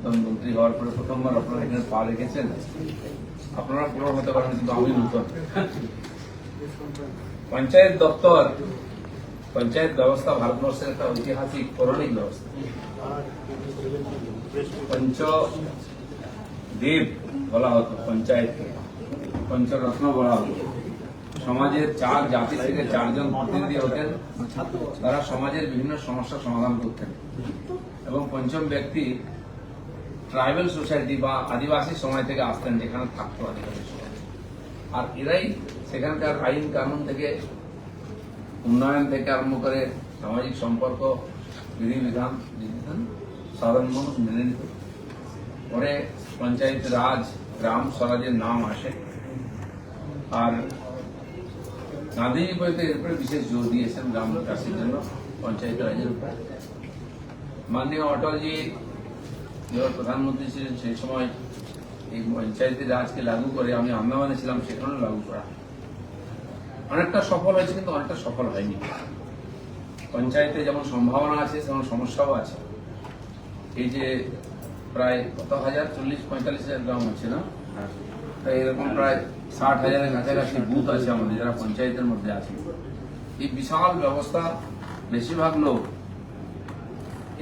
প্রধানমন্ত্রী হওয়ার পরে প্রথমবার আপনারা এখানে পা রেখেছেন। আপনারা পুরনো হতে পারেন, কিন্তু আমি নতুন। পঞ্চায়েত দপ্তর, পঞ্চায়েত ব্যবস্থা ভারতবর্ষের একটা ঐতিহাসিক পৌরাণিক ব্যবস্থা। পঞ্চদেব বলা হতো পঞ্চায়েতকে, পঞ্চরত্ন বলা হতো। সমাজের 4 জাতি থেকে 4 জন প্রতিনিধি হতেন, তারা সমাজের বিভিন্ন সমস্যার সমাধান করতেন। এবং পঞ্চম ব্যক্তি ট্রাইবাল সোসাইটি বা আদিবাসী সময় থেকে আসতেন, যেখানে থাকতো আদিবাসী সমাজ। আর এরাই সেখানকার আইন কানুন থেকে, উন্নয়ন থেকে আরম্ভ করে সামাজিক সম্পর্ক, বিধিবিধান সাধারণ মানুষ মেনে নিত। পরে পঞ্চায়েত রাজ, গ্রাম স্বরাজের নাম আসে। আর গান্ধীজি বইতে এরপরে বিশেষ জোর দিয়েছেন গ্রাম বিকাশের জন্য, পঞ্চায়েত রাজের উপরে। মাননীয় অটলজি যখন প্রধানমন্ত্রী ছিলেন, সেই সময় এই পঞ্চায়েতের রাজকে লাগু করে, আমি আন্দামানে ছিলাম, সেখানেও লাগু করা অনেকটা সফল হয়েছে, কিন্তু অনেকটা সফল হয়নি। পঞ্চায়েতে যেমন সম্ভাবনা আছে, তেমন সমস্যাও আছে। এই যে প্রায় কত হাজার, 40-45 হাজার গ্রাম আছে না, এরকম প্রায় 60,000-এর কাছাকাছি বুথ আছে আমাদের, যারা পঞ্চায়েতের মধ্যে আছে। এই বিশাল ব্যবস্থা, বেশিরভাগ লোক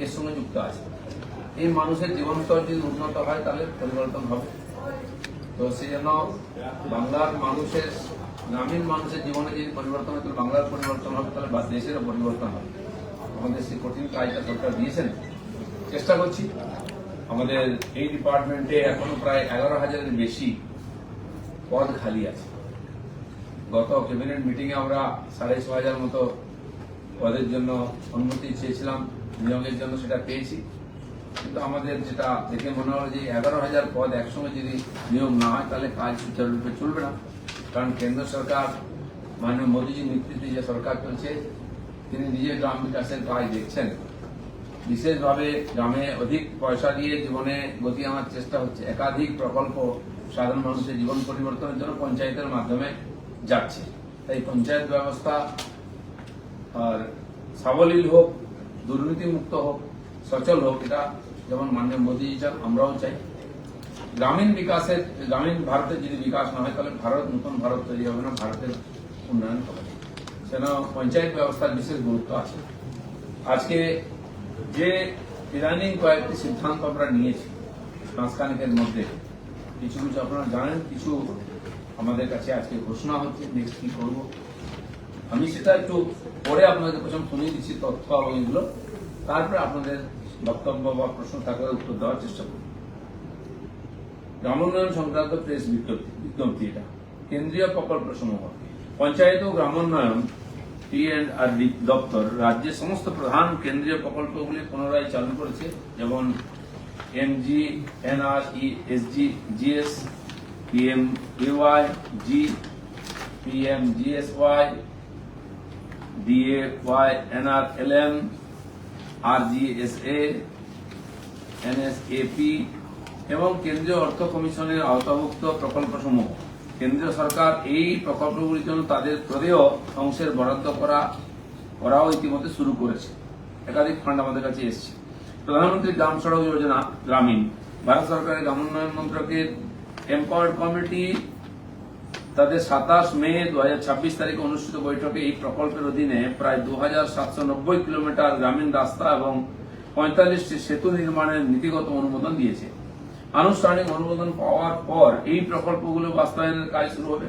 এর সঙ্গে যুক্ত আছে। এই মানুষের জীবনস্তর যদি উন্নত হয়, তাহলে পরিবর্তন হবে। তো সেই জন্য বাংলার মানুষের, গ্রামীণ মানুষের জীবনে যদি পরিবর্তন হয়, তাহলে বাংলার পরিবর্তন হবে, তাহলে দেশেরও পরিবর্তন হবে। আমাদের সেই কঠিন কাজটা সরকার দিয়েছেন, চেষ্টা করছি। আমাদের এই ডিপার্টমেন্টে এখনো প্রায় 11,000-এর বেশি পদ খালি আছে। গত ক্যাবিনেট মিটিং এ আমরা 6,500 মতো পদের জন্য অনুমতি চেয়েছিলাম, নিয়োগের জন্য সেটা পেয়েছি। কিন্তু আমাদের যেটা দেখে মনে হলো যে 11,000 পদ একসঙ্গে যদি নিয়োগ না হয়, তাহলে কাজ সুচারুরূপে চলবে না। কারণ কেন্দ্র সরকার, মাননীয় মোদীজির নেতৃত্বে যে সরকার চলছে, তিনি নিজে গ্রাম বিকাশের কাজ দেখছেন। বিশেষভাবে গ্রামে অধিক পয়সা দিয়ে জীবনে গতি আনার চেষ্টা হচ্ছে। একাধিক প্রকল্প সাধারণ মানুষের জীবন পরিবর্তনের জন্য পঞ্চায়েতের মাধ্যমে যাচ্ছে। তাই পঞ্চায়েত ব্যবস্থা আর সাবলীল হোক, দুর্নীতিমুক্ত হোক, সচল হোক, এটা যেমন মাননীয় মোদীজি চান, আমরাও চাই। গ্রামীণ বিকাশের, গ্রামীণ ভারতের যদি বিকাশ না হয়, তাহলে ভারত, নতুন ভারত তৈরি হবে না, ভারতের উন্নয়ন হবে। সেজন্য পঞ্চায়েত ব্যবস্থার বিশেষ গুরুত্ব আছে। আজকে যে ইদানিং কয়েকটি সিদ্ধান্ত আমরা নিয়েছি মাসখানেকের মধ্যে, কিছু কিছু আপনারা জানেন, কিছু আমাদের কাছে আজকে ঘোষণা হচ্ছে, নেক্সট কি করব আমি সেটা একটু পরে আপনাদের প্রথম শুনিয়ে দিচ্ছি তথ্য এবং এগুলো, তারপরে আপনাদের বক্তব্য বা প্রশ্ন থাকলে উত্তর দেওয়ার চেষ্টা করব। গ্রামোন্নয়ন সংক্রান্ত প্রেস বিজ্ঞপ্তি, এটা কেন্দ্রীয় প্রকল্প সমূহ, পঞ্চায়েত ও গ্রামোন্নয়ন P&RD দপ্তর রাজ্যের সমস্ত প্রধান কেন্দ্রীয় প্রকল্পগুলি পুনরায় চালু করেছে, যেমন MGNRESG, GS, PMAY, G, PMGSY, DAY, NRLM, RGSA, NSAP এবং কেন্দ্রীয় অর্থ কমিশনের আওতাভুক্ত প্রকল্পসমূহ। কেন্দ্রীয় সরকার এই প্রকল্পগুলির জন্য তাদের প্রদেয় অংশের বরাদ্দ করাও ইতিমধ্যে শুরু করেছে। একাধিক ফান্ড আমাদের কাছে এসেছে। প্রধানমন্ত্রী গ্রাম সড়ক যোজনা গ্রামীণ, ভারত সরকারের গ্রামোন্নয়ন মন্ত্রকের এম্পাওয়ার্ড কমিটি তাদের 27 মে 2026 তারিখে অনুষ্ঠিত বৈঠকে এই প্রকল্পের অধীনে প্রায় 2,790 কিলোমিটার গ্রামীণ রাস্তা এবং 45টি সেতু নির্মাণের নীতিগত অনুমোদন দিয়েছে। আনুষ্ঠানিক অনুমোদন পাওয়ার পর এই প্রকল্পগুলো বাস্তবায়নের কাজ শুরু হবে।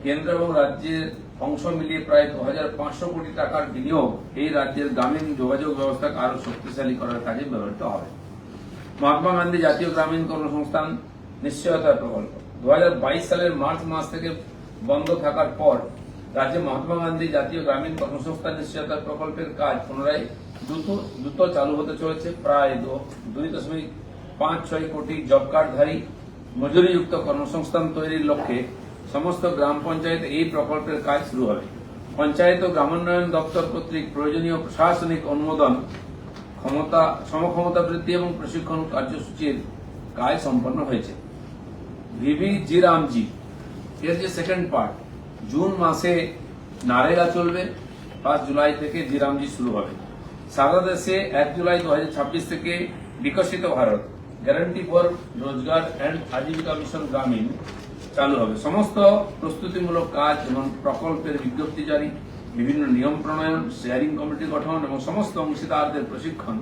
কেন্দ্র এবং রাজ্যের অংশ মিলিয়ে প্রায় 2,500 কোটি টাকার বিনিয়োগ এই রাজ্যের গ্রামীণ যোগাযোগ ব্যবস্থাকে আরো শক্তিশালী করার কাজে ব্যবহৃত হবে। মহাত্মা গান্ধী জাতীয় গ্রামীণ কর্মসংস্থান নিশ্চয়তা প্রকল্প 2022 সালের মার্চ মাস থেকে বন্ধ থাকার পর রাজ্যে মহাত্মা গান্ধী জাতীয় গ্রামীণ কর্মসংস্থান নিশ্চয়তা প্রকল্পের কাজ পুনরায় দ্রুত চালু হতে চলেছে। প্রায় 2.56 কোটি জব কার্ডধারী মজুরিযুক্ত কর্মসংস্থান তৈরির লক্ষ্যে সমস্ত গ্রাম পঞ্চায়েতে এই প্রকল্পের কাজ শুরু হবে। পঞ্চায়েত ও গ্রামোন্নয়ন দপ্তর কর্তৃক প্রয়োজনীয় প্রশাসনিক অনুমোদন, সমক্ষমতা বৃদ্ধি এবং প্রশিক্ষণ কার্যসূচির কাজ সম্পন্ন হয়েছে। VVG রামজি এর যে সেকেন্ড পার্ট, জুন মাসে নারেগা চলবে, 1 জুলাই থেকে জিরামজি শুরু হবে। সারা দেশে 1 জুলাই 2026 থেকে বিকশিত ভারত গ্যারান্টি ফর রোজগার অ্যান্ড আজীবিকা মিশন গ্রামীণ চালু হবে। সমস্ত প্রস্তুতিমূলক কাজ এবং প্রকল্পের বিজ্ঞপ্তি জারি, বিভিন্ন নিয়ম প্রণয়ন, শেয়ারিং কমিটি গঠন এবং সমস্ত অংশীদারদের প্রশিক্ষণ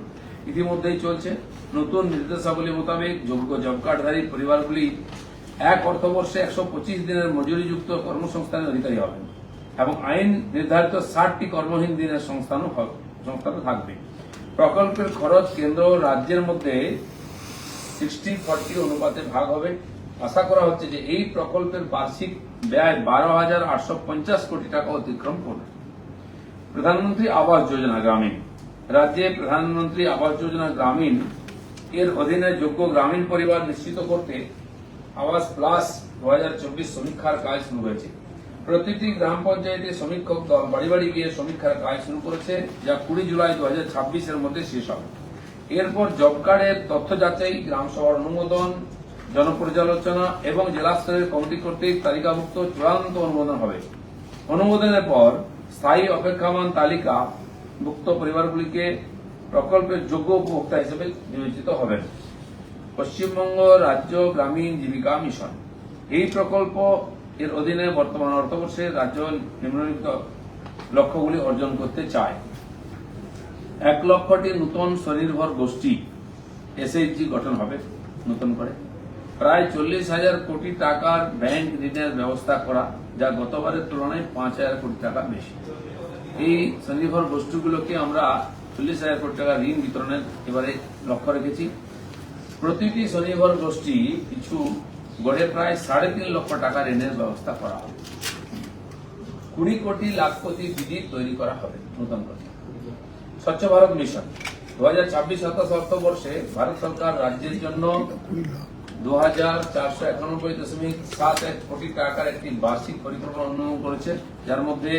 ইতিমধ্যেই চলছে। নতুন নির্দেশাবলী মোতাবেক যোগ্য জব কার্ডধারী পরিবারগুলি এক অর্থবর্ষে 125 দিনের মজুরিযুক্ত কর্মসংস্থানের অধিকারী হবেন এবং আইন নির্ধারিত 60টি কর্মহীন দিনের সংস্থানও থাকবে। প্রকল্পের খরচ কেন্দ্র ও রাজ্যের মধ্যে 60-40 অনুপাতে ভাগ হবে। আশা করা হচ্ছে যে এই প্রকল্পের বার্ষিক ব্যয় 12,850 কোটি টাকা অতিক্রম করবে। প্রধানমন্ত্রী আবাস যোজনা গ্রামীণ। রাজ্যে প্রধানমন্ত্রী আবাস যোজনা গ্রামীণ এর অধীনে যোগ্য গ্রামীণ পরিবার নিশ্চিত করতে আবাস প্লাস 2024 সমীক্ষার কাজ শুরু হয়েছে। প্রতিটি গ্রাম পঞ্চায়েতে সমীক্ষক দল বাড়ি বাড়ি গিয়ে সমীক্ষার কাজ শুরু করেছে, যা 20 জুলাই 2026 এর মধ্যে শেষ হবে। এরপর জব কার্ডের তথ্য যাচাই, গ্রাম সভার অনুমোদন, জনপর্যালোচনা এবং জেলা স্তরের কমিটি কর্তৃক তালিকাভুক্ত চূড়ান্ত অনুমোদন হবে। অনুমোদনের পর স্থায়ী অপেক্ষমান তালিকাভুক্ত পরিবারগুলিকে প্রকল্পের যোগ্য উপভোক্তা হিসেবে বিবেচিত হবেন। পশ্চিমবঙ্গ রাজ্য গ্রামীণ জীবিকা মিশন এই প্রকল্প এর অধীনে বর্তমান অর্থবর্ষে রাজ্য নিম্নলিখিত লক্ষ্যগুলি অর্জন করতে চায়। 1 লক্ষটি নতুন স্বনির্ভর গোষ্ঠী এসএইচজি গঠন হবে নতুন করে। প্রায় 40,000 কোটি টাকার ব্যাংক ঋণের ব্যবস্থা করা, যা গতবারের তুলনায় 5,000 কোটি টাকা বেশি। এই স্বনির্ভর গোষ্ঠীগুলোকে আমরা 40,000 কোটি টাকা ঋণ বিতরণের এবারে লক্ষ্য রেখেছি। প্রতিটি স্বনির্ভর গোষ্ঠী কিছু গড়ে প্রায় 3.5 লক্ষ টাকা ঋণের ব্যবস্থা করা হবে। 20 কোটি লাখপতি দিদি তৈরি করা হবে নতুন করে। স্বচ্ছ ভারত মিশন 2026-27 অর্থবর্ষে ভারত সরকার রাজ্যের জন্য 2,491.71 কোটি টাকার একটি বার্ষিক পরিকল্পনা উন্নয়ন করেছে, যার মধ্যে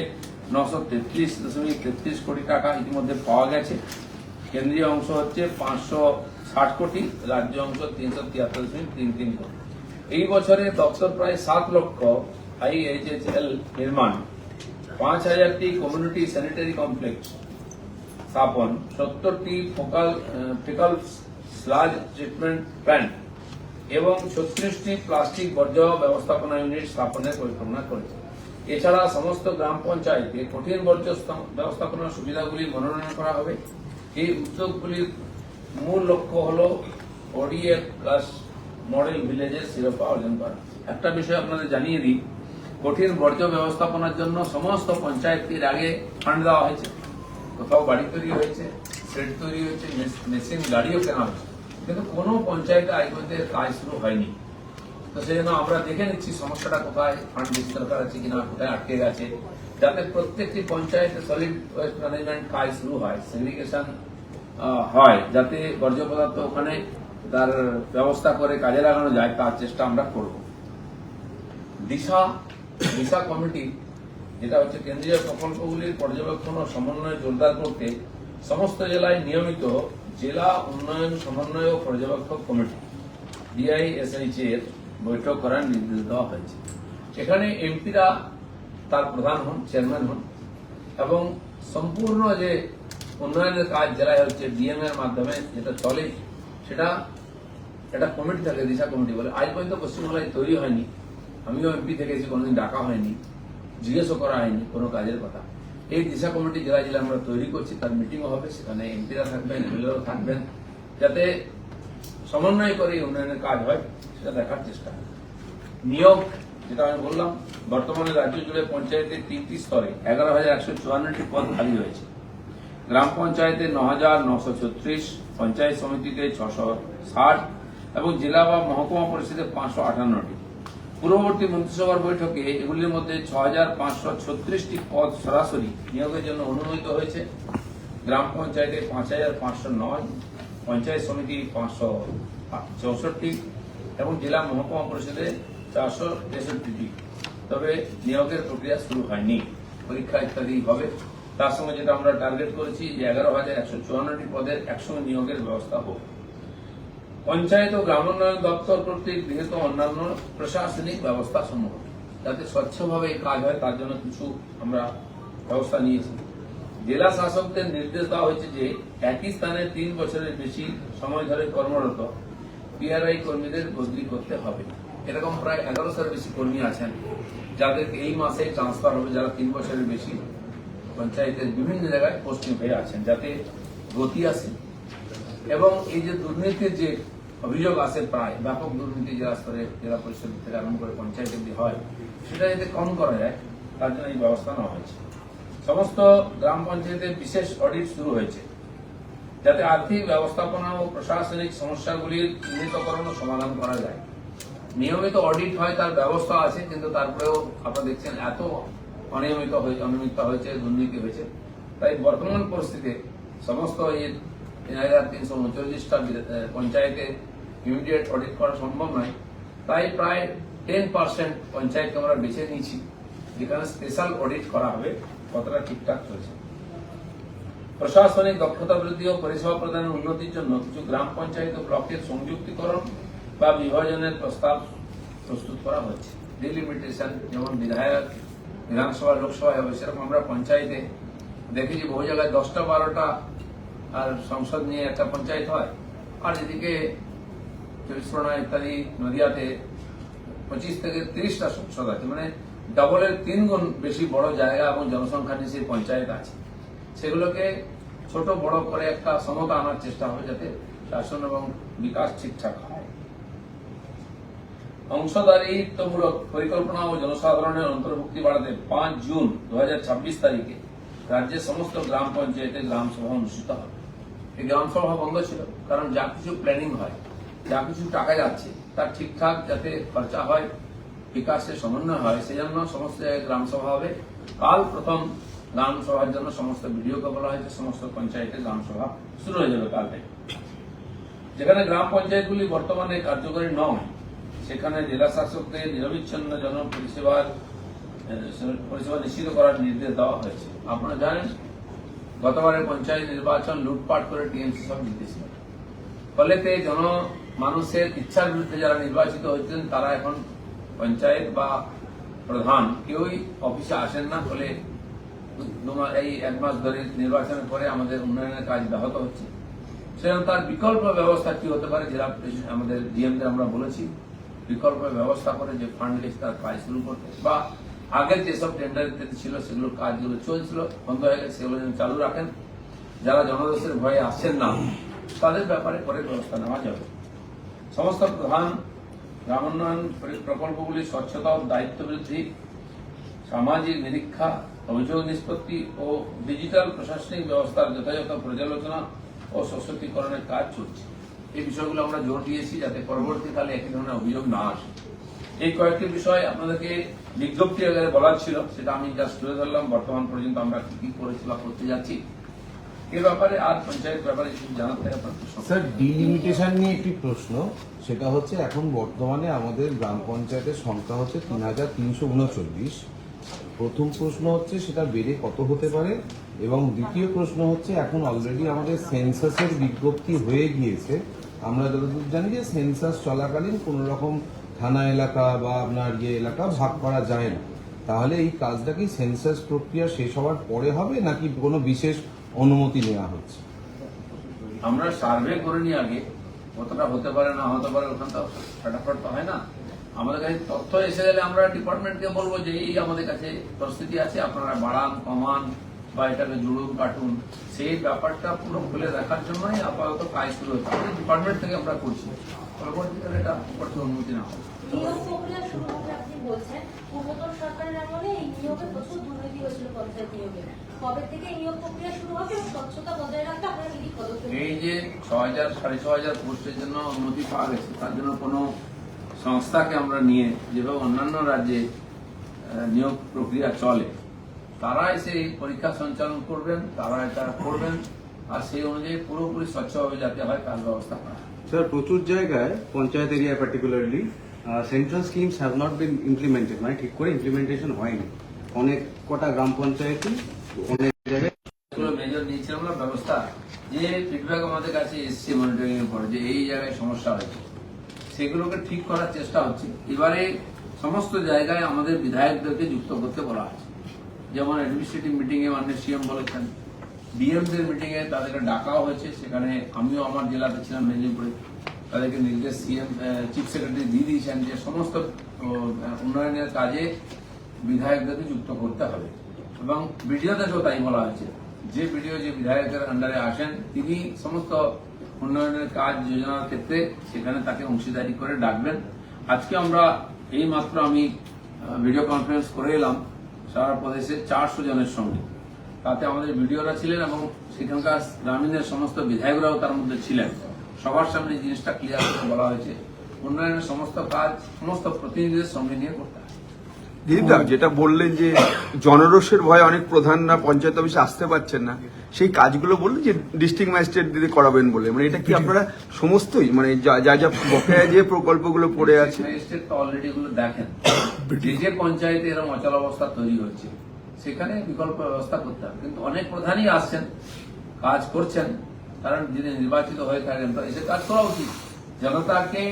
933.33 কোটি টাকা ইতিমধ্যে পাওয়া গেছে। কেন্দ্রীয় অংশ হচ্ছে 560 কোটি, রাজ্য অংশ 373.33 কোটি। এই বছরে দপ্তর প্রায় 7 লক্ষ IHHL নির্মাণ, 5,000টি কমিউনিটি স্যানিটারি কমপ্লেক্স স্থাপন, 70টি ফেকাল স্লাজ ট্রিটমেন্ট প্ল্যান্ট এবং 36টি প্লাস্টিক বর্জ্য ব্যবস্থাপনা ইউনিট স্থাপনের পরিকল্পনা করেছে। এছাড়া সমস্ত গ্রাম পঞ্চায়েতে কঠিন বর্জ্য ব্যবস্থাপনার সুবিধাগুলি মনোনয়ন করা হবে। এই উদ্যোগগুলির মূল লক্ষ্য হল ODA প্লাস মডেল ভিলেজের শিরোপা অর্জন করা। একটা বিষয় আপনাদের জানিয়ে দিই, কঠিন বর্জ্য ব্যবস্থাপনার জন্য সমস্ত পঞ্চায়েতের আগে ফান্ড দেওয়া হয়েছে। কোথাও বাড়ি তৈরি হয়েছে, শেড তৈরি হয়েছে, মেশিন গাড়িও কেনা হয়েছে, কিন্তু কোনো পঞ্চায়েতে আজ পর্যন্ত কাজ শুরু হয়নি। তো সেই জন্য আমরা দেখে নিচ্ছি সমস্যাটা কোথায়, ফান্ড বেশি দরকার আছে কিনা, কোথায় আটকে গেছে, যাতে প্রত্যেকটি পঞ্চায়েতে সলিড ওয়েস্ট ম্যানেজমেন্ট কাজ শুরু হয়, সেগ্রিগেশন হয়, যাতে বর্জ্য পদার্থ ওখানে তার ব্যবস্থা করে কাজে লাগানো যায়, তার চেষ্টা আমরা করব। দিশা কমিটি, যেটা হচ্ছে কেন্দ্রীয় প্রকল্পগুলির পর্যবেক্ষণ ও সমন্বয় জোরদার করতে সমস্ত জেলায় নিয়মিত জেলা উন্নয়ন সমন্বয় ও পর্যবেক্ষক কমিটি DISH এর বৈঠক করার নির্দেশ দেওয়া হয়েছে। এখানে এমপিরা তার প্রধান হন, চেয়ারম্যান হন এবং সম্পূর্ণ যে উন্নয়নের কাজ জেলায় হচ্ছে DM এর মাধ্যমে যেটা চলে, সেটা একটা কমিটি থাকে, দিশা কমিটি বলে। আজ পর্যন্ত পশ্চিমবাংলায় তৈরি হয়নি, আমিও MP থেকেছি, কোনোদিন ডাকা হয়নি, জিজ্ঞেসও করা হয়নি কোনো কাজের কথা। এই দিশা কমিটি জেলায় জেলায় আমরা তৈরি করছি, তার মিটিংও হবে, সেখানে এমপিরা থাকবেন, MLAও থাকবেন, যাতে সমন্বয় করে উন্নয়নের কাজ হয় সেটা দেখার চেষ্টা। নিয়োগ, যেটা আমি বললাম, বর্তমানে রাজ্য জুড়ে পঞ্চায়েতের 3টি স্তরে 11,154টি পদ খালি হয়েছে। গ্রাম পঞ্চায়েতে 9,936, পঞ্চায়েত সমিতিতে 660 এবং জেলা বা মহকুমা পরিষদে 558টি। পূর্ববর্তী মন্ত্রিসভার বৈঠকে এগুলির মধ্যে 6,536টি পদ সরাসরি নিয়োগের জন্য অনুমোদিত হয়েছে। গ্রাম পঞ্চায়েতে 5,509, পঞ্চায়েত সমিতি 564 এবং জেলা মহকুমা পরিষদে 463টি। তবে নিয়োগের প্রক্রিয়া শুরু হয়নি, পরীক্ষা ইত্যাদি হবে। তার সঙ্গে যেটা আমরা টার্গেট করেছি যে 11,154টি পদের একসঙ্গে নিয়োগের ব্যবস্থা হোক। পঞ্চায়েত ও গ্রামোন্নয়ন দপ্তর কর্তৃক গৃহীত অন্যান্য প্রশাসনিক ব্যবস্থা সমূহ যাতে স্বচ্ছভাবে এই কাজ হয়, তার জন্য কিছু আমরা ব্যবস্থা নিয়েছি। জেলা শাসকদের নির্দেশ দেওয়া হয়েছে যে একই স্থানে 3 বছরের বেশি সময় ধরে কর্মরত পিআরআই কর্মীদের বদলি করতে হবে। এরকম প্রায় 1100 বেশি কর্মী আছেন যাদেরকে এই মাসে ট্রান্সফার হবে, যারা 3 বছরের বেশি পঞ্চায়েতের বিভিন্ন জায়গায় পোস্টিং হয়ে আছেন, যাতে গতি আসে এবং এই যে দুর্নীতির যে অভিযোগ আসে, প্রায় ব্যাপক দুর্নীতি জেলা স্তরে, জেলা পরিষদ থেকে আরম্ভ করে পঞ্চায়েত অব্দি হয়, সেটা যাতে কম করা যায় তার জন্য এই ব্যবস্থা নেওয়া হয়েছে। সমস্ত গ্রাম পঞ্চায়েতে বিশেষ অডিট শুরু হয়েছে যাতে আর্থিক ব্যবস্থাপনা ও প্রশাসনিক সমস্যাগুলির চিহ্নিতকরণ ও সমাধান করা যায়। নিয়মিত অডিট হয়, তার ব্যবস্থা আছে, কিন্তু তারপরেও আপনারা দেখছেন এত অনিয়মিততা হয়েছে, দুর্নীতি হয়েছে। তাই বর্তমান পরিস্থিতিতে সমস্ত এই 3339টা পঞ্চায়েতে ইমিডিয়েট অডিট করা সম্ভব নয়। তাই প্রায় 10% পঞ্চায়েতকে আমরা বেছে নিয়েছি যেখানে স্পেশাল অডিট করা হবে কতটা ঠিকঠাক চলছে। প্রশাসনিক দক্ষতা বৃদ্ধি ও পরিষেবা প্রদানের উন্নতির জন্য কিছু গ্রাম পঞ্চায়েত ও ব্লকের সংযুক্তিকরণ বা বিভাজনের প্রস্তাব প্রস্তুত করা হচ্ছে। ডিলিমিটেশন, যেমন বিধায়ক বিধানসভা লোকসভা হবে, সেরকম আমরা পঞ্চায়েতে দেখেছি বহু জায়গায় 10টা 12টা আর সংসদ নিয়ে একটা পঞ্চায়েত হয়, আর এদিকে 24 ইত্যাদি নদিয়াতে 25 থেকে 30টা সংসদ আছে, মানে ডবলের 3 গুণ বেশি বড় জায়গা এবং জনসংখ্যা নিয়ে সেই পঞ্চায়েত আছে। সেগুলোকে ছোট বড় করে একটা সমতা আনার চেষ্টা হবে যাতে শাসন এবং বিকাশ ঠিকঠাক হয়। অংশদারিত্বমূলক পরিকল্পনা ও জনসাধারণের অন্তর্ভুক্তি বাড়াতে 5 জুন 2026 তারিখে রাজ্যের সমস্ত গ্রাম পঞ্চায়েতে গ্রাম সভা অনুষ্ঠিত হবে। এই গ্রাম সভা বন্ধ ছিল কারণ যা কিছু প্ল্যানিং হয়, যা কিছু টাকা যাচ্ছে তার ঠিকঠাক যাতে খরচা হয়, বিকাশের সমন্বয় হয়, সেই জন্য সমস্ত জায়গায় গ্রাম সভা হবে। কাল প্রথম গ্রাম সভার জন্য সমস্ত ভিডিওকে বলা হয়েছে, সমস্ত পঞ্চায়েতে গ্রাম সভা শুরু হয়ে যাবে কাল থেকে। যেখানে গ্রাম পঞ্চায়েতগুলি বর্তমানে কার্যকরী নয় সেখানে জেলা শাসকদের নিরবিচ্ছিন্ন পরিষেবা নিশ্চিত করার নির্দেশ দেওয়া হয়েছে। আপনারা জানেন গতবারের পঞ্চায়েত নির্বাচন লুটপাট করে টিএমসি সব জিতেছিল, ফলেতে মানুষের ইচ্ছার বিরুদ্ধে যারা নির্বাচিত হয়েছেন তারা এখন পঞ্চায়েত বা প্রধান কেউই অফিসে আসেন না। ফলে এই 1 মাস ধরে নির্বাচনের পরে আমাদের উন্নয়নের কাজ ব্যাহত হচ্ছে। সেজন্য তার বিকল্প ব্যবস্থা কি হতে পারে, জেলা আমাদের ডিএমদের আমরা বলেছি বিকল্প ব্যবস্থা করে যে ফান্ড লিস্ট তার কাজ শুরু করতে, বা আগের যেসব টেন্ডার ইত্যাদি ছিল সেগুলোর কাজগুলো চলছিল বন্ধ হয়ে গেছে, সেগুলো যেন চালু রাখেন। যারা জনদোষের ভয়ে আসছেন না তাদের ব্যাপারে পরে ব্যবস্থা নেওয়া যাবে। সমস্ত প্রধান গ্রামোন্নয়ন প্রকল্পগুলি স্বচ্ছতা ও দায়িত্ব বৃদ্ধি, সামাজিক নিরীক্ষা, অভিযোগ নিষ্পত্তি ও ডিজিটাল প্রশাসনিক ব্যবস্থার যথাযথ পর্যালোচনা ও সশক্তিকরণের কাজ চলছে। এই বিষয়গুলো আমরা জোর দিয়েছি যাতে পরবর্তীকালে একই ধরনের অভিযোগ না আসে। এই কয়েকটি বিষয় আপনাদেরকে বিজ্ঞপ্তি আকারে বলার ছিল, সেটা আমি জাস্ট তুলে ধরলাম। বর্তমান পর্যন্ত আমরা কি করেছি বা করতে যাচ্ছি এ ব্যাপারে আর পঞ্চায়েত ব্যাপারে কিছু জানাতে আপনার স্যার, ডিলিমিটেশন নিয়ে একটি প্রশ্ন, সেটা হচ্ছে এখন বর্তমানে আমাদের গ্রাম পঞ্চায়েতের সংখ্যা হচ্ছে 3339। প্রথম প্রশ্ন হচ্ছে সেটা বেড়ে কত হতে পারে, এবং দ্বিতীয় প্রশ্ন হচ্ছে এখন অলরেডি আমাদের সেন্সাসের বিজ্ঞপ্তি হয়ে গিয়েছে। আমরা যতদূর জানি যে সেন্সাস চলাকালীন কোন রকম থানা এলাকা বা আপনার এলাকা ভাগ করা যায় না। তাহলে এই কাজটা কি সেন্সাস প্রক্রিয়া শেষ হওয়ার পরে হবে নাকি কোনো বিশেষ অনুমতি নেওয়া হচ্ছে? আমরা সার্ভে করে নিয়ে আগে কতটা হতে পারে না হতে পারে ওখান তো ফটাফট তো হয় না। আমাদের কাছে তথ্য এসে গেলে আমরা ডিপার্টমেন্টকে বলবো যে এই আমাদের কাছে পরিস্থিতি আছে, আপনারা বাড়ান কমান বা এটাকে জুড়ুন কাটুন। সেই ব্যাপারটা পুরো খুলে দেখার জন্যই আপাতত কাজ শুরু হচ্ছে। আমাদের ডিপার্টমেন্ট থেকে আমরা করছি, পরবর্তীকালে এটা করতে অনুমতি না হয়। নিয়োগ প্রক্রিয়া শুরু হবে আপনি বলছেন, পূর্বতন সরকারের আমলে এই নিয়োগে প্রচুর দুর্নীতি হয়েছিল পঞ্চায়েত নিয়োগে। কবে থেকে এই নিয়োগ প্রক্রিয়া শুরু হবে এবং স্বচ্ছতা বজায় রাখতে আপনারা কি পদক্ষেপ? এই যে 6000 6500 পোস্টের জন্য অনুমতি পাওয়া গেছে, তার জন্য কোনো সংস্থাকে আমরা নিয়ে যেভাবে অন্যান্য রাজ্যে নিয়োগ প্রক্রিয়া চলে, তারা এসে এই পরীক্ষা সঞ্চালন করবেন, তারা এটা করবেন, আর সেই অনুযায়ী পুরোপুরি স্বচ্ছভাবে যাতে হয় তার ব্যবস্থা করা। স্যার, প্রচুর জায়গায় panchayat area particularly central schemes have not been implemented, মানে ঠিক করে ইমপ্লিমেন্টেশন হয়নি। অনেক কটা গ্রাম পঞ্চায়েতই অনেক জায়গায় মেজর নিয়েছিলাম আমরা ব্যবস্থা, যে ফিডব্যাক আমাদের কাছে এসছে মনিটরিং এর পরে যে এই জায়গায় সমস্যা হয়েছে, সেগুলোকে ঠিক করার চেষ্টা হচ্ছে। এবারে সমস্ত জায়গায় আমাদের বিধায়কদেরকে যুক্ত করতে বলা হচ্ছে। যেমন অ্যাডমিনিস্ট্রেটিভ মিটিং এ মাননীয় সিএম বলেছেন, ডিএমদের মিটিং এ তাদেরকে ডাকাও হয়েছে, সেখানে আমিও আমার জেলাতে ছিলাম মেদিনীপুরে, তাদেরকে নির্দেশ সিএম চিফ সেক্রেটারি দিয়ে দিয়েছেন যে সমস্ত উন্নয়নের কাজে বিধায়কদেরকে যুক্ত করতে হবে, এবং বিডিওদেরকেও তাই বলা হয়েছে যে বিডিও যে বিধায়কের আন্ডারে আসেন তিনি সমস্ত উন্নয়নের কাজ যোজনার ক্ষেত্রে সেখানে তাকে অংশীদারি করে ডাকবেন। আজকে আমরা এই মাত্র আমি ভিডিও কনফারেন্স করে এলাম সারা প্রদেশের 400 জনের সঙ্গে, তাতে আমাদের ভিডিওরা ছিলেন এবং সেখানকার গ্রামীণের সমস্ত বিধায়করাও তার মধ্যে ছিলেন। সবার সামনে জিনিসটা ক্লিয়ার করে বলা হয়েছে উন্নয়নের সমস্ত কাজ সমস্ত প্রতিনিধিদের সঙ্গে নিয়ে করতে হবে। দিলীপদা, যেটা বললেন যে জনরোষের ভয়ে অনেক প্রধানরা পঞ্চায়েত অফিসে আসতে পারছেন না, সেই কাজগুলো বললেন যে ডিস্ট্রিক্ট ম্যাজিস্ট্রেট দিদি করাবেন বলে, মানে এটা কি আপনারা সমস্তই মানে যা যা বকেয়া যে প্রকল্পগুলো পড়ে আছে? ম্যাজিস্ট্রেট তো অলরেডি এগুলো দেখেন, যে যে পঞ্চায়েতে এরকম অচল অবস্থা তৈরি হচ্ছে সেখানে বিকল্প ব্যবস্থা করতে হবে। কিন্তু অনেক প্রধানই আসছেন, কাজ করছেন, কারণ যিনি নির্বাচিত হয়ে থাকেন তো এসে কাজ করা উচিত। জনতাকে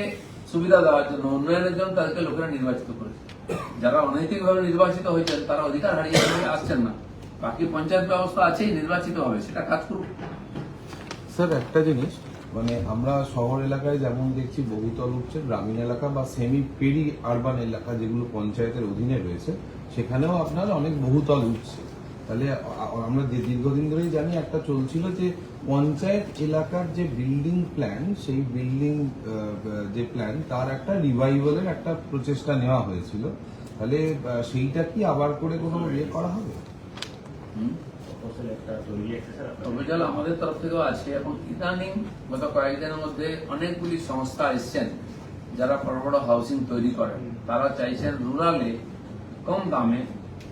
সুবিধা দেওয়ার জন্য, উন্নয়নের জন্য তাদেরকে লোকেরা নির্বাচিত করেছে। যারা অনৈতিকভাবে নির্বাচিত হয়েছেন তারা অধিকার হারিয়ে আসছেন না, বাকি পঞ্চায়েত ব্যবস্থা আছেই, নির্বাচিত হবে, সেটা কাজ করুক। স্যার একটা জিনিস, মানে আমরা শহর এলাকায় যেমন দেখছি বহুতল উঠছে, গ্রামীণ এলাকা বা সেমি পেরি আরবান এলাকা যেগুলো পঞ্চায়েতের অধীনে রয়েছে সেখানেও আপনার অনেক বহুতল উঠছে। তাহলে আমরা দীর্ঘদিন ধরেই জানি একটা চলছিল যে পঞ্চায়েত এলাকার যে বিল্ডিং প্ল্যান, সেই বিল্ডিং যে প্ল্যান তার একটা রিভাইভালের একটা প্রচেষ্টা নেওয়া হয়েছিল। তাহলে সেইটা কি আবার করে কোনো ইয়ে করা হবে? অভিযান আমাদের তরফ থেকেও আছে এবং ইদানিং গত কয়েকদিনের মধ্যে অনেকগুলি সংস্থা এসছেন যারা বড় বড় হাউসিং তৈরি করেন। তারা চাইছেন রুরালে কম দামে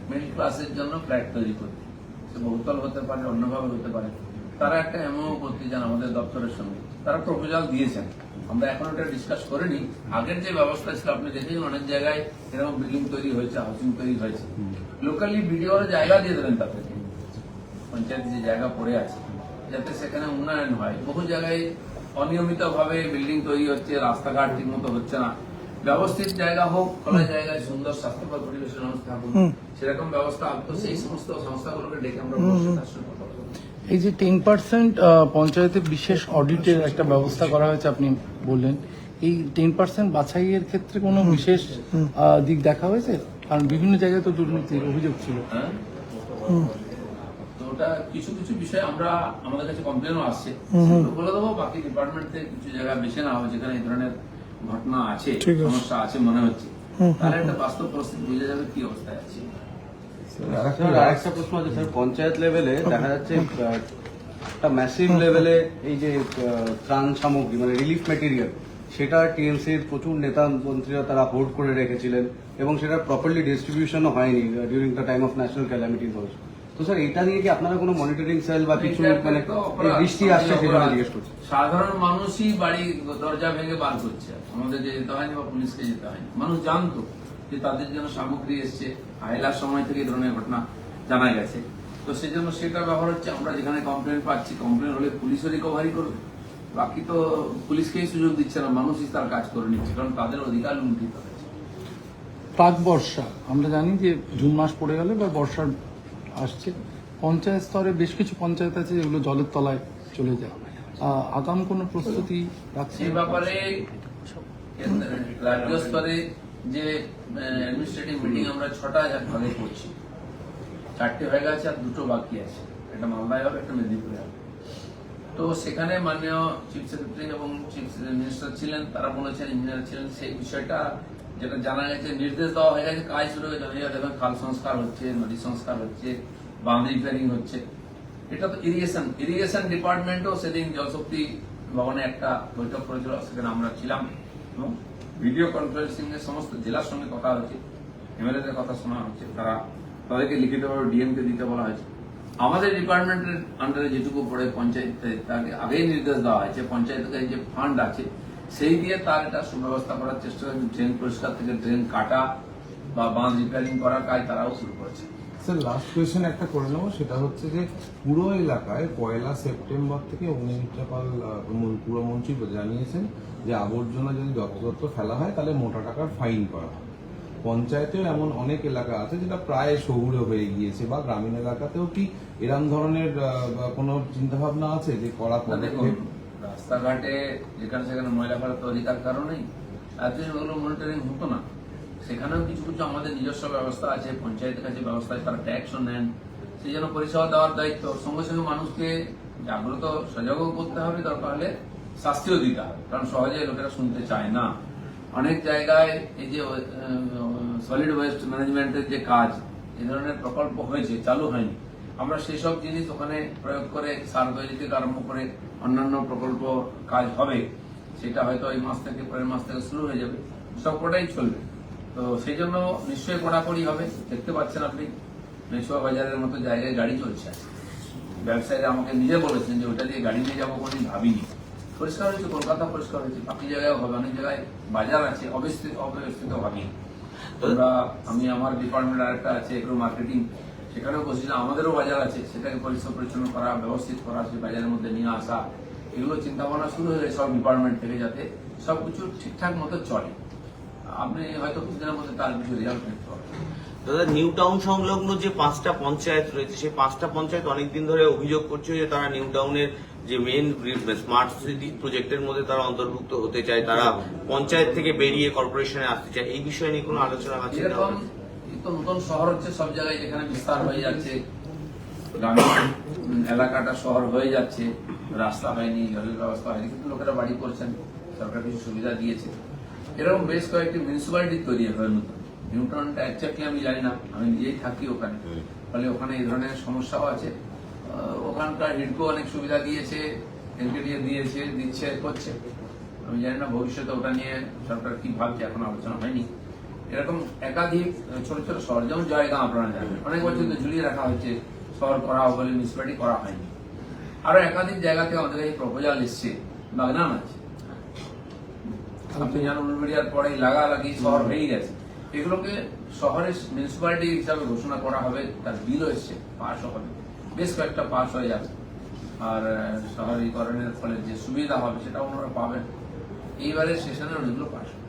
মিডল ক্লাসের জন্য ফ্ল্যাট তৈরি করতে, সে বহুতল হতে পারে, অন্যভাবে হতে পারে। তারা একটা এমও করতে চান আমাদের দপ্তরের সঙ্গে, তারা প্রপোজাল দিয়েছেন। আমরা এখন এটা ডিসকাস করিনি। আগের যে ব্যবস্থা ছিল আপনি দেখেছেন অনেক জায়গায় এরকম বিল্ডিং তৈরি হয়েছে, হাউসিং তৈরি হয়েছে, লোকালি ভিডিওর জায়গা দিয়ে দেবেন তাদেরকে, পঞ্চায়েত যে জায়গা পড়ে আছে যাতে সেখানে উন্নয়ন হয়। বহু জায়গায় অনিয়মিত ভাবে বিল্ডিং তৈরি হচ্ছে, রাস্তাঘাট ঠিক মতো হচ্ছে না। ব্যবস্থিত জায়গা হোক, খোলা জায়গায় সুন্দর স্বাস্থ্যকর পরিবেশের ব্যবস্থা থাকুক, সেরকম ব্যবস্থা তো সেই সমস্ত সংস্থাগুলোকে ডেকে আমরা বসে তার সঙ্গে কথা বলবো। এই যে 10% পঞ্চায়েতে বিশেষ অডিটের একটা ব্যবস্থা করা হয়েছে আপনি বললেন, এই 10% বাছাইয়ের ক্ষেত্রে কোনো বিশেষ দিক দেখা হয়েছে? কারণ বিভিন্ন জায়গায় তো দুর্নীতির অভিযোগ ছিল। হ্যাঁ, তো ওটা কিছু কিছু বিষয় আমরা আমাদের কাছে কমপ্লেনও আসছে, সেগুলো বলে দেবো। বাকি ডিপার্টমেন্ট থেকে কিছু জায়গা বেছে নেওয়া হবে যেখানে এই ধরনের ঘটনা আছে, সমস্যা আছে মনে হচ্ছে, তাহলে একটা বাস্তব পরিস্থিতি বুঝে যাবে কি অবস্থায় আছে। আরেকটা প্রশ্ন আছে স্যার, পঞ্চায়েত লেভেলে দেখা যাচ্ছে একটা ম্যাসিভ লেভেলে এই যে ত্রাণ সামগ্রী মানে রিলিফ মেটেরিয়াল, সেটা টিএমসির প্রচুর নেতা মন্ত্রীরা তারা হোল্ড করে রেখেছিলেন এবং সেটা প্রপারলি ডিস্ট্রিবিউশনও হয়নি during the time of national calamities also. তো স্যার এটা নিয়ে কি আপনারা কোনো মনিটরিং সেল বা কিছু মানে বৃষ্টি আসছে সেটা জিজ্ঞেস করছি। সাধারণ মানুষই বাড়ি দরজা ভেঙে বার করছে, আমাদের যে যেতে হয়নি বা পুলিশকে যেতে হয়নি। মানুষ জানতো যে তাদের জন্য সামগ্রী এসছে, আইলার সময় থেকে এই ধরনের ঘটনা জানা গেছে, তো সেই জন্য সেটা ব্যবহার হচ্ছে। আমরা যেখানে কমপ্লেন পাচ্ছি, কমপ্লেন হলে পুলিশও রিকভারি করবে, বাকি তো পুলিশকেই সুযোগ দিচ্ছে না, মানুষই তার কাজ করে নিচ্ছে, কারণ তাদের অধিকার লুণ্ঠিত হয়েছে। প্রাক বর্ষা আমরা জানি যে জুন মাস পড়ে গেলে বা বর্ষার আসছে, পঞ্চায়েত স্তরে বেশ কিছু পঞ্চায়েত আছে যেগুলো জলের তলায় চলে যায়। আগাম কোনো প্রস্তুতি রাখছে এই ব্যাপারে রাজ্য স্তরে যে অ্যাডমিনিস্ট্রেটিভ মিটিং আমরা 6টা ভাগে করছি, 4টে হয়ে গেছে আর 2টো বাকি আছে, একটা মালদায় হবে, একটা মেদিনীপুরে হবে। তো সেখানে মাননীয় চিফ সেক্রেটারি এবং চিফ মিনিস্টার ছিলেন, তারা বলেছেন, ইঞ্জিনিয়ার ছিলেন, সেই বিষয়টা যেটা জানা গেছে, নির্দেশ দেওয়া হয়ে গেছে, কাজ শুরু হয়ে যাবে। দেখবেন খাল সংস্কার হচ্ছে, নদী সংস্কার হচ্ছে, বাঁধ রিপেয়ারিং হচ্ছে। এটা তো ইরিগেশন ডিপার্টমেন্টও সেদিন জলশক্তি ভবনে একটা বৈঠক করেছিল, সেখানে আমরা ছিলাম এবং ভিডিও কনফারেন্সিং এর সমস্ত জেলার সঙ্গে কথা হচ্ছে, এমএলএদের কথা শোনা হচ্ছে, তাদেরকে লিখিতভাবে ডিএমকে দিতে বলা হয়েছে। আমাদের ডিপার্টমেন্টের আন্ডারে যেটুকু পড়ে পঞ্চায়েতে, তাকে আগেই নির্দেশ দেওয়া হয়েছে, পঞ্চায়েতের যে ফান্ড আছে সেই দিয়ে তার এটা সুব্যবস্থা করার চেষ্টা করছে। ড্রেন পরিষ্কার থেকে ড্রেন কাটা বা বাঁধ রিপেয়ারিং করার কাজ তারাও শুরু করেছে। স্যার লাস্ট কোয়েশ্চেন একটা করে নেবো, সেটা হচ্ছে যে পুরো এলাকায় 1 সেপ্টেম্বর থেকে অগ্নিমিত্রা পাল পুরমন্ত্রী জানিয়েছেন যে আবর্জনা যদি যত্রতত্র ফেলা হয় তাহলে মোটা টাকার ফাইন করা হয়। পঞ্চায়েতেও এমন অনেক এলাকা আছে যেটা প্রায় শহুরে হয়ে গিয়েছে, বা গ্রামীণ এলাকাতেও কি এরম ধরনের কোনো চিন্তা ভাবনা আছে যে করা পদক্ষেপ? রাস্তাঘাটে যেখানে সেখানে ময়লা ফেলা তৈরি তার কারণেই এতদিন ওগুলো মনিটরিং হতো না। সেখানেও কিছু কিছু আমাদের নিজস্ব ব্যবস্থা আছে, পঞ্চায়েতের কাছে ব্যবস্থা আছে, তারা ট্যাক্সও নেন, সেই জন্য পরিষেবা দেওয়ার দায়িত্ব। সঙ্গে সঙ্গে মানুষকে জাগ্রত সজাগও করতে হবে, দরকার হলে শাস্তিও দিতে হবে, কারণ সহজে লোকেরা শুনতে চায় না। অনেক জায়গায় এই যে সলিড ওয়েস্ট ম্যানেজমেন্টের যে কাজ, এই ধরনের প্রকল্প হয়েছে, চালু হয়নি। আমরা সেই সব জিনিস ওখানে প্রয়োগ করে সার তৈরি থেকে আরম্ভ করে অন্যান্য প্রকল্প কাজ হবে, সেটা হয়তো এই মাস থেকে পরের মাস থেকে শুরু হয়ে যাবে, সবকটাই চলবে। তো সেই জন্য নিশ্চয়ই কড়াকড়ি হবে। দেখতে পাচ্ছেন আপনি মেসুয়া বাজারের মতো জায়গায় গাড়ি চলছে, ব্যবসায়ীরা আমাকে নিজে বলেছেন যে ওটা দিয়ে গাড়ি নিয়ে যাবো কোনোদিন ভাবিনি। পরিষ্কার হয়েছে, কলকাতা পরিষ্কার হয়েছে, বাকি জায়গায় হবে, অনেক জায়গায় বাজার আছে অব্যবস্থিত ভাবি। আমি আমার ডিপার্টমেন্ট আরেকটা আছে এগ্রো মার্কেটিং, সেখানেও বসেছিলাম, আমাদেরও বাজার আছে, সেটাকে পরিষ্কার পরিচ্ছন্ন করা, ব্যবস্থিত করা, সেই বাজারের মধ্যে নিয়ে আসা, এগুলো চিন্তা ভাবনা শুরু হয়ে গেছে সব ডিপার্টমেন্ট থেকে, যাতে সবকিছু ঠিকঠাক মতো চলে। আপনি হয়তো কিছুদিনের মধ্যে তার কিছু রেজাল্ট দেখতে পাবেন। দাদা, নিউ টাউন সংলগ্ন যে 5টা পঞ্চায়েত রয়েছে, সেই 5টা পঞ্চায়েত অনেকদিন ধরে অভিযোগ করছে যে তারা নিউ টাউনের যে মেন স্মার্ট সিটি প্রজেক্টের মধ্যে তারা অন্তর্ভুক্ত হতে চায়, তারা পঞ্চায়েত থেকে বেরিয়ে কর্পোরেশনে আসতে চায়। এই বিষয়ে নিয়ে কোনো আলোচনা আছে? এরকম তো নতুন শহর হচ্ছে সব জায়গায়, যেখানে বিস্তার হয়ে যাচ্ছে, গ্রামীণ এলাকাটা শহর হয়ে যাচ্ছে, রাস্তা হয়নি, জলের ব্যবস্থা হয়নি, কিন্তু লোকেরা বাড়ি করছেন, সরকার কিছু সুবিধা দিয়েছে। এরকম বেশ কয়েকটি মিউনিসিপ্যালিটি তৈরি হয় নতুন। নিউটাউনটা একচাকলি আমি জানি না, আমি নিজেই থাকি ওখানে, ফলে ওখানে এই ধরনের সমস্যাও আছে। ওখানকার হিডকো অনেক সুবিধা দিয়েছে, এলকেডিএ দিয়েছে, দিচ্ছে, করছে। আমি জানি না ভবিষ্যতে ওটা নিয়ে সরকার কি ভাবছে, এখন আলোচনা হয়নি। এরকম একাধিক ছোট ছোট শহর, যেমন জয়গাঁও আপনারা জানেন, অনেক বছর ধরে ঝুলিয়ে রাখা হয়েছে, শহর করা হবে বলে মিউনিসিপ্যালিটি করা হয়নি। আরো একাধিক জায়গা থেকে আমাদের এই প্রপোজাল এসছে, বাগনান আছে, আপনি জানেন উলবেড়িয়ার পরে লাগালাগি শহর হয়েই গেছে। এগুলোকে শহরের মিউনিসিপ্যালিটি হিসাবে ঘোষণা করা হবে, তার বিলও এসছে, পাশও হবে, বেশ কয়েকটা পাস হয়ে যাবে। আর শহরীকরণের ফলে যে সুবিধা হবে সেটা ওনারা পাবেন। এইবারের সেশনে ওইগুলো পাস হবে।